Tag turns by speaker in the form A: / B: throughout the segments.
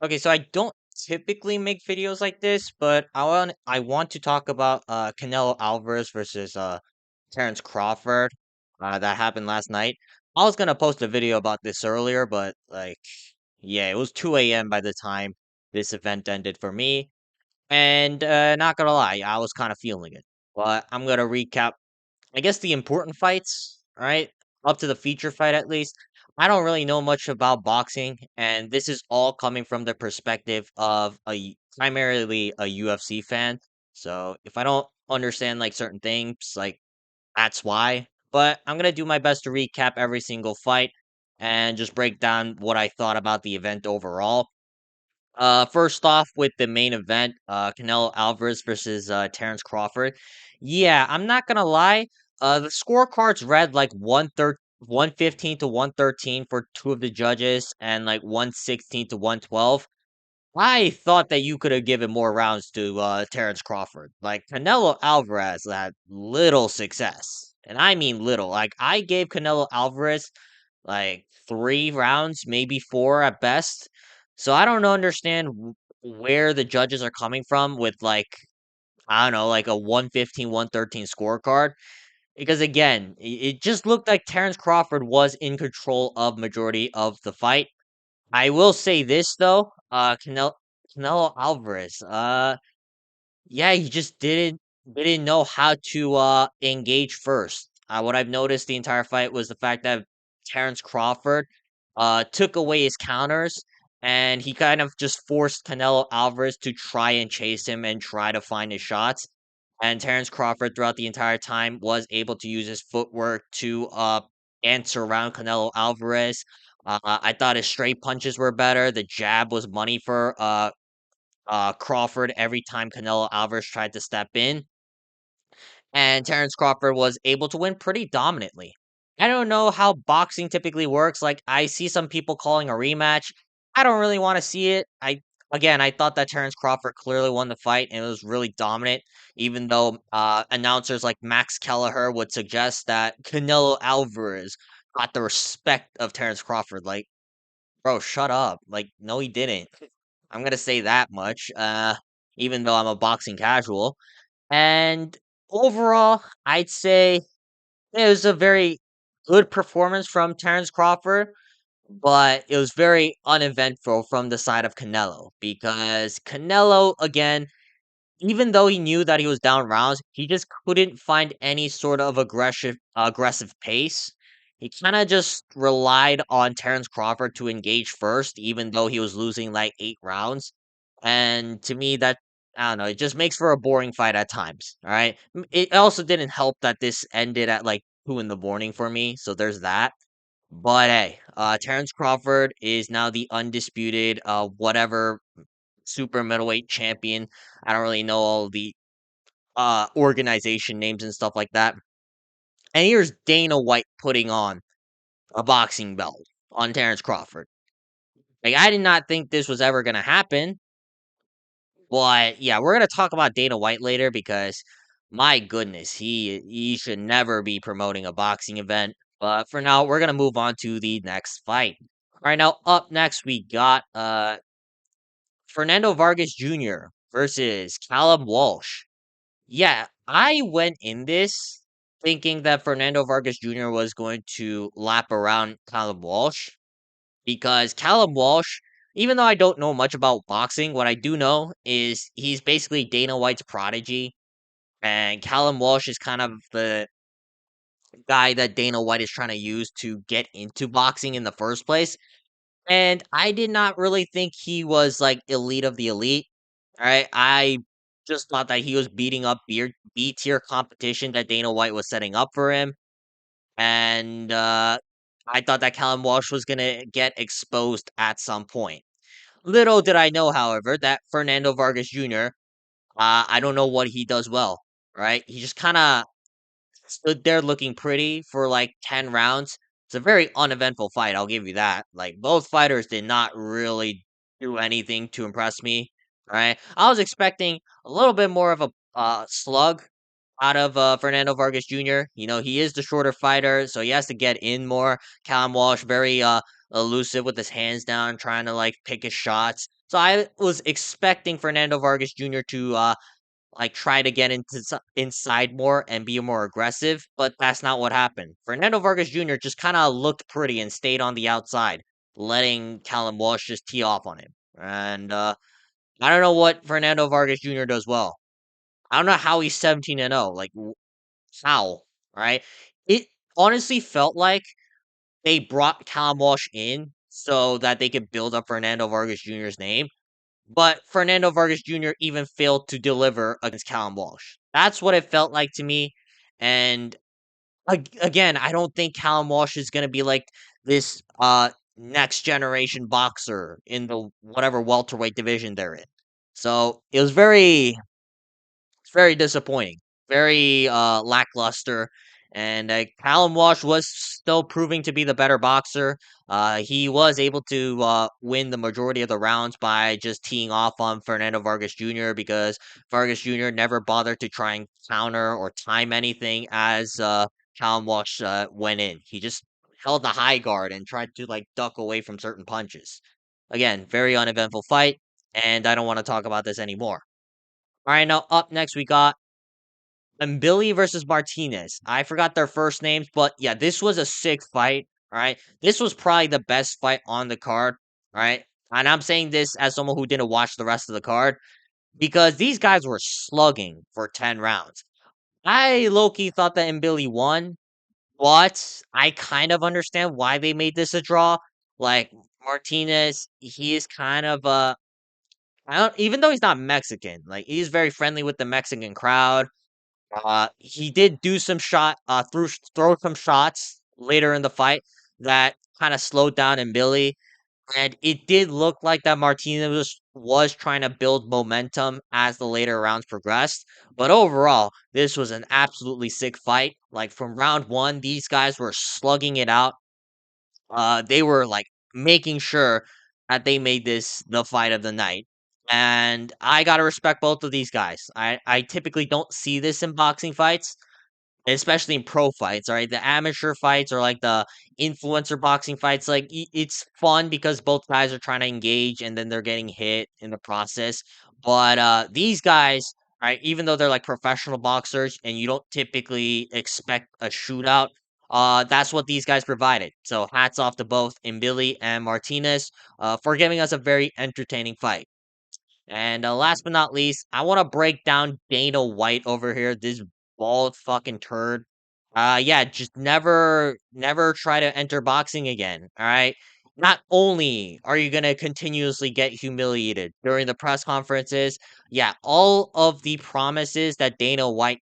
A: Okay, so I don't typically make videos like this, but I want to talk about Canelo Alvarez versus Terrence Crawford that happened last night. I was gonna post a video about this earlier, but like yeah, it was 2 a.m. by the time this event ended for me. And not gonna lie, I was kind of feeling it. But I'm gonna recap I guess the important fights, right? Up to the feature fight at least. I don't really know much about boxing, and this is all coming from the perspective of primarily a UFC fan. So if I don't understand like certain things, like that's why. But I'm gonna do my best to recap every single fight and just break down what I thought about the event overall. First off with the main event, Canelo Alvarez versus Terrence Crawford. Yeah, I'm not gonna lie. The scorecards read like 115 to 113 for two of the judges and like 116 to 112. I thought that you could have given more rounds to Terrence Crawford. Like Canelo Alvarez had little success. And I mean little. Like I gave Canelo Alvarez like 3 rounds, maybe 4 at best. So I don't understand where the judges are coming from with like I don't know, like a 115, 113 scorecard. Because again, it just looked like Terrence Crawford was in control of majority of the fight. I will say this though, Canelo Alvarez, yeah, he just didn't know how to engage first. What I've noticed the entire fight was the fact that Terrence Crawford took away his counters and he kind of just forced Canelo Alvarez to try and chase him and try to find his shots. And Terrence Crawford throughout the entire time was able to use his footwork to answer around Canelo Alvarez. I thought his straight punches were better. The jab was money for Crawford every time Canelo Alvarez tried to step in, and Terrence Crawford was able to win pretty dominantly. I don't know how boxing typically works. Like I see some people calling a rematch. I don't really want to see it. I thought that Terrence Crawford clearly won the fight and it was really dominant. Even though announcers like Max Kelleher would suggest that Canelo Alvarez got the respect of Terrence Crawford. Like, bro, shut up. Like, no, he didn't. I'm gonna say that much. Even though I'm a boxing casual, and overall, I'd say it was a very good performance from Terrence Crawford, but it was very uneventful from the side of Canelo because Canelo again, even though he knew that he was down rounds, he just couldn't find any sort of aggressive pace. He kind of just relied on Terrence Crawford to engage first, even though he was losing like 8 rounds. And to me, that I don't know, it just makes for a boring fight at times. All right. It also didn't help that this ended at like 2 in the morning for me, so there's that. But hey, Terrence Crawford is now the undisputed whatever super middleweight champion. I don't really know all the organization names and stuff like that. And here's Dana White putting on a boxing belt on Terrence Crawford. Like I did not think this was ever gonna happen. But yeah, we're gonna talk about Dana White later because my goodness, he should never be promoting a boxing event. But for now, we're gonna move on to the next fight. All right, now up next we got Fernando Vargas Jr. versus Callum Walsh. Yeah, I went in this thinking that Fernando Vargas Jr. was going to lap around Callum Walsh because Callum Walsh, even though I don't know much about boxing, what I do know is he's basically Dana White's prodigy, and Callum Walsh is kind of the guy that Dana White is trying to use to get into boxing in the first place. And I did not really think he was like elite of the elite. All right. I just thought that he was beating up B tier competition that Dana White was setting up for him. And I thought that Callum Walsh was going to get exposed at some point. Little did I know, however, that Fernando Vargas Jr., I don't know what he does well, right? He just kind of stood there looking pretty for like 10 rounds. It's a very uneventful fight, I'll give you that. Like, both fighters did not really do anything to impress me, right? I was expecting a little bit more of a slug out of Fernando Vargas Jr. You know, he is the shorter fighter, so he has to get in more. Callum Walsh, very elusive with his hands down, trying to like pick his shots. So I was expecting Fernando Vargas Jr. to like try to get inside more and be more aggressive, but that's not what happened. Fernando Vargas Jr. just kind of looked pretty and stayed on the outside, letting Callum Walsh just tee off on him. And I don't know what Fernando Vargas Jr. does well. I don't know how he's 17-0. Like how, right? It honestly felt like they brought Callum Walsh in so that they could build up Fernando Vargas Jr.'s name. But Fernando Vargas Jr. even failed to deliver against Callum Walsh. That's what it felt like to me. And again, I don't think Callum Walsh is going to be like this next generation boxer in the whatever welterweight division they're in. So it was it's very disappointing, very lackluster. And Callum Walsh was still proving to be the better boxer. He was able to win the majority of the rounds by just teeing off on Fernando Vargas Jr. because Vargas Jr. never bothered to try and counter or time anything as Callum Walsh went in. He just held the high guard and tried to like duck away from certain punches. Again, very uneventful fight, and I don't want to talk about this anymore. All right, now up next we got Billy versus Martinez. I forgot their first names, but yeah, this was a sick fight. All right. This was probably the best fight on the card. All right. And I'm saying this as someone who didn't watch the rest of the card because these guys were slugging for 10 rounds. I low key thought that Billy won, but I kind of understand why they made this a draw. Like Martinez, he is kind of I don't, even though he's not Mexican, like he's very friendly with the Mexican crowd. He did do some throw some shots later in the fight that kind of slowed down in Billy, and it did look like that Martinez was trying to build momentum as the later rounds progressed. But overall, this was an absolutely sick fight. Like from round one, these guys were slugging it out. They were like making sure that they made this the fight of the night. And I gotta respect both of these guys. I typically don't see this in boxing fights, especially in pro fights, alright? The amateur fights or, like, the influencer boxing fights, like, it's fun because both guys are trying to engage and then they're getting hit in the process, but, these guys, right, even though they're, like, professional boxers and you don't typically expect a shootout, that's what these guys provided. So hats off to both Billy and Martinez, for giving us a very entertaining fight. And last but not least, I want to break down Dana White over here. This bald fucking turd. Yeah, just never try to enter boxing again. All right. Not only are you gonna continuously get humiliated during the press conferences, yeah, all of the promises that Dana White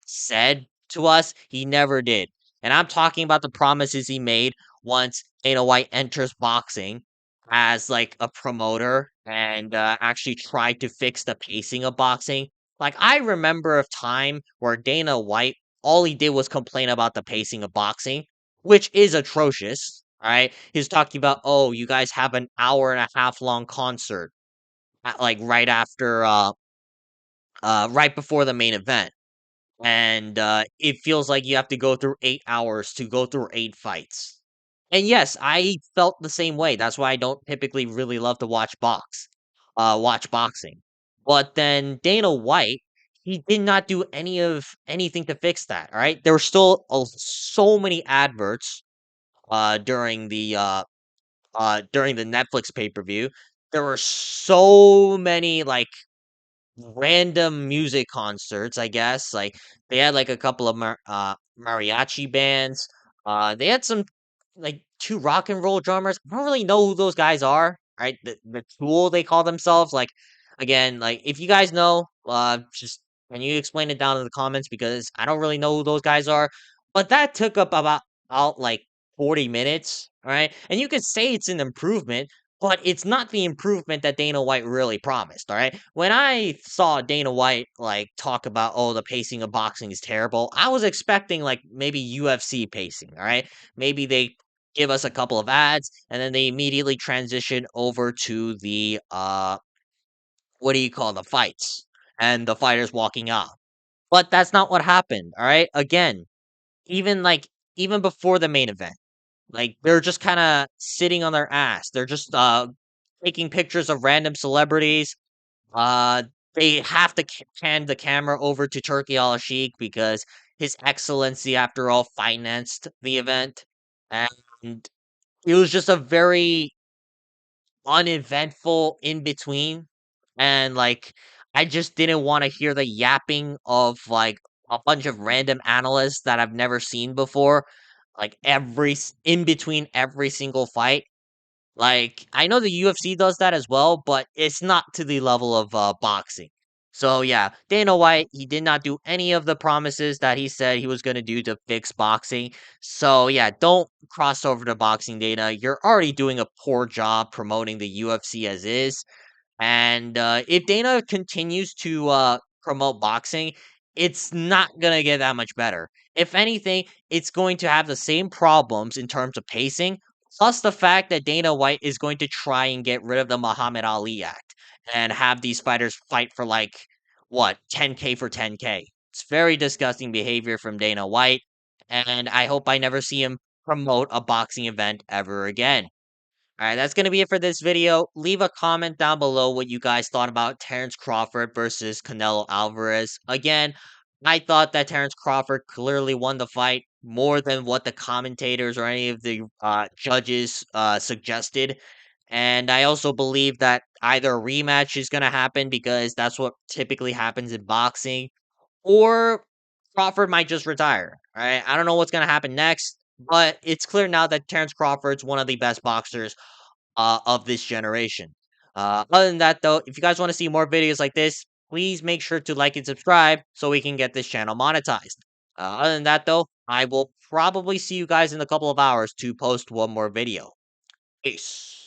A: said to us, he never did. And I'm talking about the promises he made once Dana White enters boxing as like a promoter and actually tried to fix the pacing of boxing. Like I remember a time where Dana White all he did was complain about the pacing of boxing, which is atrocious. All right, he's talking about you guys have an hour and a half long concert like right after right before the main event, and it feels like you have to go through 8 hours to go through 8 fights. And yes, I felt the same way. That's why I don't typically really love to watch boxing. But then Dana White, he did not do anything to fix that. All right, there were still so many adverts during the Netflix pay per view. There were so many like random music concerts, I guess. Like they had like a couple of mariachi bands. They had some like two rock and roll drummers. I don't really know who those guys are. Right, the Tool they call themselves. Like again, like if you guys know, just can you explain it down in the comments because I don't really know who those guys are. But that took up about out like 40 minutes. All right, and you could say it's an improvement, but it's not the improvement that Dana White really promised, all right? When I saw Dana White like talk about the pacing of boxing is terrible, I was expecting like maybe UFC pacing, all right? Maybe they give us a couple of ads and then they immediately transition over to the what do you call the fights and the fighters walking out. But that's not what happened, all right? Again, even like even before the main event, like they're just kind of sitting on their ass. They're just taking pictures of random celebrities. Uh, they have to hand the camera over to Turkey Al Sheikh because His Excellency, after all, financed the event, and it was just a very uneventful in between, and like I just didn't want to hear the yapping of like a bunch of random analysts that I've never seen before, like in between every single fight. Like, I know the UFC does that as well, but it's not to the level of, boxing. So, yeah, Dana White, he did not do any of the promises that he said he was gonna do to fix boxing. So, yeah, don't cross over to boxing, Dana. You're already doing a poor job promoting the UFC as is. And if Dana continues to promote boxing, it's not going to get that much better. If anything, it's going to have the same problems in terms of pacing, plus the fact that Dana White is going to try and get rid of the Muhammad Ali Act and have these fighters fight for like, what, 10K for 10K. It's very disgusting behavior from Dana White, and I hope I never see him promote a boxing event ever again. Alright, that's gonna be it for this video. Leave a comment down below what you guys thought about Terrence Crawford versus Canelo Alvarez. Again, I thought that Terrence Crawford clearly won the fight more than what the commentators or any of the judges suggested. And I also believe that either a rematch is gonna happen because that's what typically happens in boxing, or Crawford might just retire. Right? I don't know what's gonna happen next, but it's clear now that Terrence Crawford's one of the best boxers of this generation. Other than that, though, if you guys want to see more videos like this, please make sure to like and subscribe so we can get this channel monetized. Other than that, though, I will probably see you guys in a couple of hours to post one more video. Peace.